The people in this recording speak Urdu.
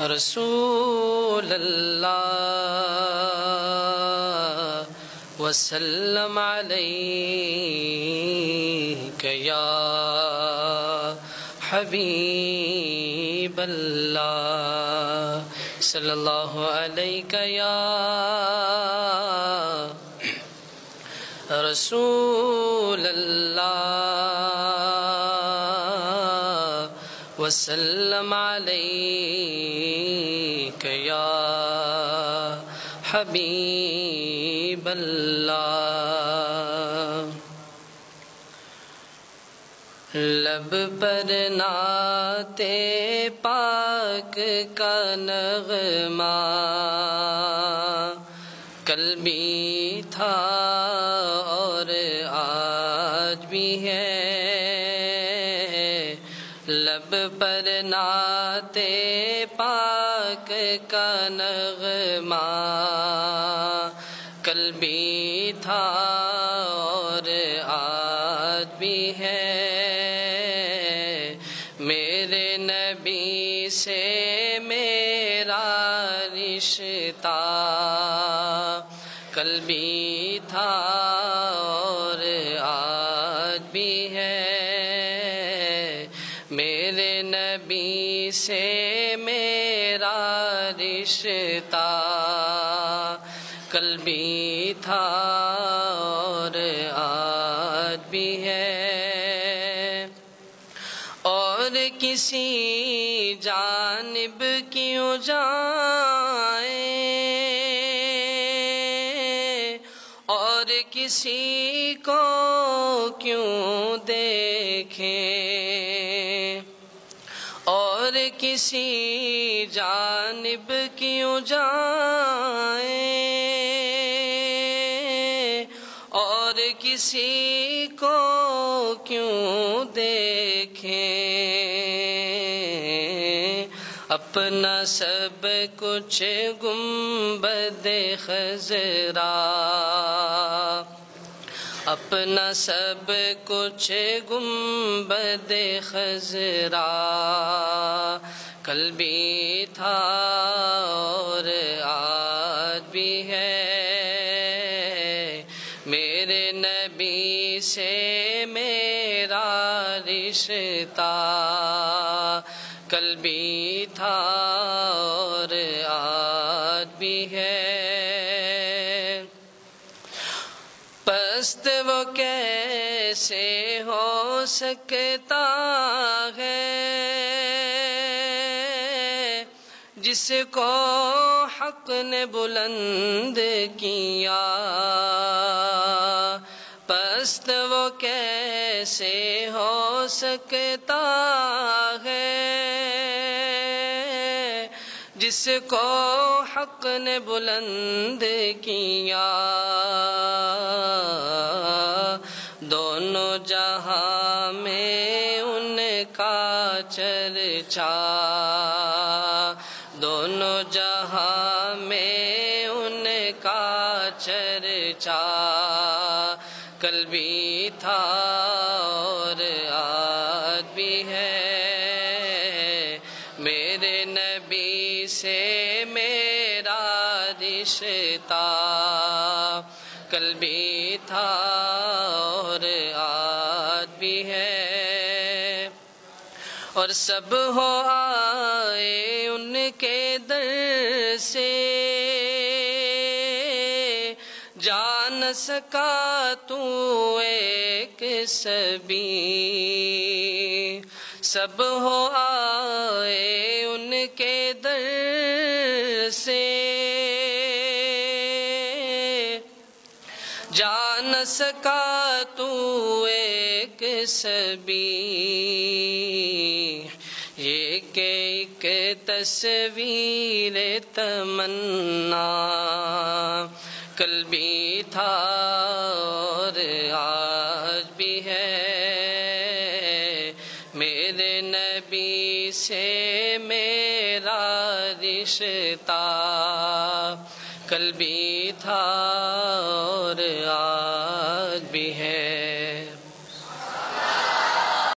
رسول اللہ وسلم علیک یا حبیب اللہ صلی اللہ علیک یا رسول اللہ وسلم علیک یا حبیب اللہ لب پر نعت پاک کا نغمہ کل بھی تھا اور آج بھی ہے لب پر نعت پاک کا نغمہ کل بھی تھا اور آج بھی ہے میرے نبی سے میرا رشتہ کل بھی تھا اور آج بھی ہے میرے نبی سے میرا رشتہ کل بھی تھا اور آج بھی ہے اور کسی جانب کیوں جائیں اور کسی کو کیوں دیکھیں اور کسی جانب کیوں جائیں اور کسی کو کیوں دیکھیں اپنا سب کچھ گنبد خضرا اپنا سب کچھ گنبد خضرا کل بھی تھا اور آج بھی ہے میرے نبی سے میرا رشتہ کل بھی تھا اور آج بھی ہے پست وہ کیسے ہو سکتا ہے جس کو حق نے بلند کیا پست وہ کیسے ہو سکتا ہے جس کو حق نے بلند کیا دونوں جہاں میں ان کا چرچا دونوں جہاں میں ان کا چرچا کل بھی تھا اور آج بھی ہے میرے نبی سے میرا رشتہ کل بھی تھا اور آج بھی ہے اور سب ہو آئے ان کے در سے جا نہ سکا تو ایک سبھی سب ہو آئے ان کے در سے جا نہ سکا تو ایک سبھی یہ کہ ایک تصویر تمنا کل بھی تھا اور آج بھی ہے میرے نبی سے میرا رشتہ کل بھی تھا اور آج بھی ہے